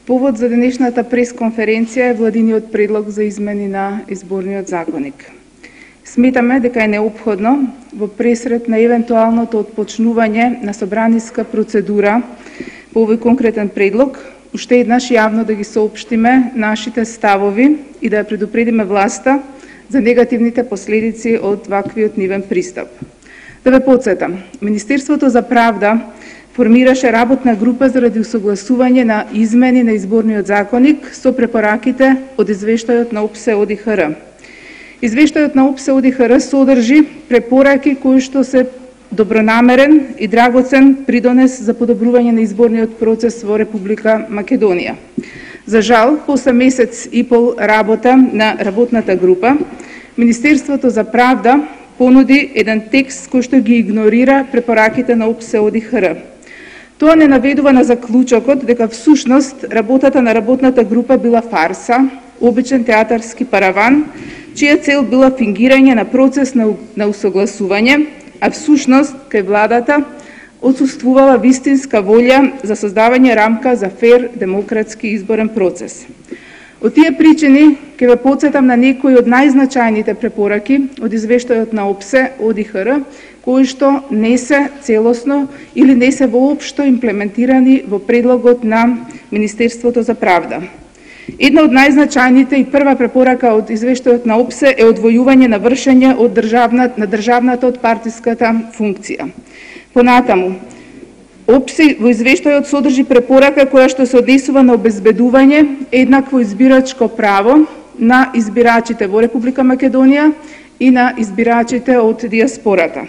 Повод за денешната пресконференција е владиниот предлог за измени на изборниот законник. Сметаме дека е неопходно во пресред на евентуалното отпочнување на собраниска процедура по овој конкретен предлог, уште еднаш јавно да ги соопштиме нашите ставови и да ја предупредиме власта за негативните последици од ваквиот нивен пристап. Да ве потсетам, Министерството за правда формираше работна група заради усогласување на измени на изборниот законник со препораките од извештајот на ОПСЕ ОДИХР. Извештајот на ОПСЕ ОДИХР содржи препораки кои што се добронамерен и драгоцен придонес за подобрување на изборниот процес во Република Македонија. За жал, после месец и пол работа на работната група, Министерството за правда понуди еден текст кој што ги игнорира препораките на ОПСЕ ОДИХР. Тоа не наведува на заклучокот дека всушност работата на работната група била фарса, обичен театарски параван, чија цел била фингирање на процес на усогласување, а всушност кај владата отсуствувала вистинска волја за создавање рамка за фер демократски изборен процес. Од тие причини ќе ве потсетам на некои од најзначајните препораки од извештајот на ОПСЕ ОДИХР, кои што не се целосно или не се воопшто имплементирани во предлогот на Министерството за правда. Една од најзначајните и прва препорака од извештајот на ОПСЕ е одвојување на вршење на државната од партиската функција. Понатаму, ОПСЕ во извештајот содржи препорака која што се однесува на обезбедување еднакво избирачко право на избирачите во Република Македонија и на избирачите од диаспората.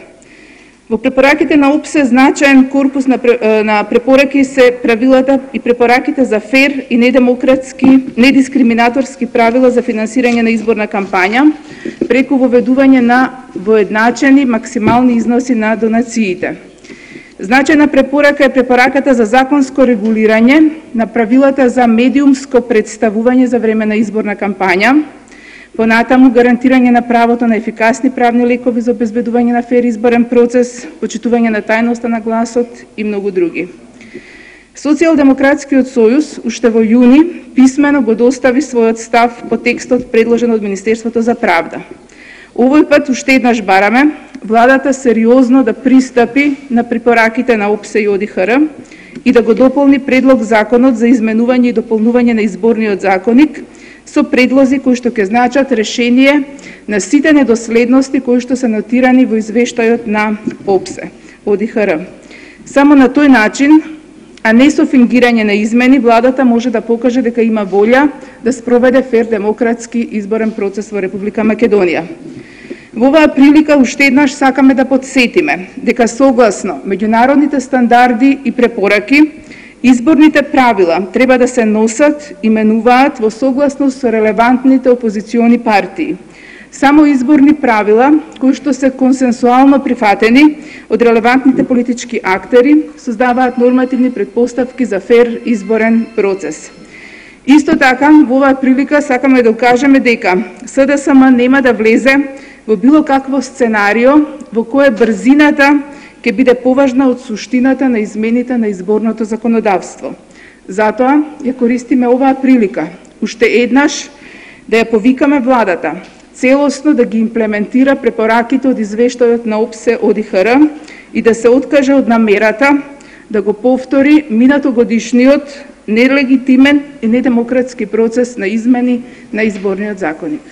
Во препораките на ОПСЕ значаен корпус на препораки се правилата и препораките за фер и недемократски, недискриминаторски правила за финансирање на изборна кампања, преку воведување на воедначени максимални износи на донациите. Значајна препорака е препораката за законско регулирање на правилата за медиумско представување за време на изборна кампања, понатаму гарантирање на правото на ефикасни правни лекови за обезбедување на фер изборен процес, почитување на тајноста на гласот и многу други. Социјалдемократскиот сојуз уште во јуни писмено го достави својот став по текстот предложен од Министерството за правда. Овој пат уште еднаш бараме владата сериозно да пристапи на препораките на ОПСЕ и ОДИХР и да го дополни предлог законот за изменување и дополнување на изборниот законник со предлози кои што ќе значат решение на сите недоследности кои што се нотирани во извештајот на ОПСЕ ОДИХР. Само на тој начин, а не со фингирање на измени, владата може да покаже дека има волја да спроведе фер демократски изборен процес во Република Македонија. Во оваа прилика уште еднаш сакаме да потсетиме дека согласно меѓународните стандарди и препораки, изборните правила треба да се носат и менуваат во согласност со релевантните опозициони партии. Само изборни правила, кои што се консенсуално прифатени од релевантните политички актери, создаваат нормативни предпоставки за фер изборен процес. Исто така, во оваа прилика сакаме да укажеме дека СДСМ нема да влезе во било какво сценарио во кое брзината ќе биде поважна од суштината на измените на изборното законодавство. Затоа ја користиме оваа прилика уште еднаш да ја повикаме владата целосно да ги имплементира препораките од извештајот на ОПСЕ ОДИХР и да се откаже од намерата да го повтори минатогодишниот нелегитимен и недемократски процес на измени на изборниот законник.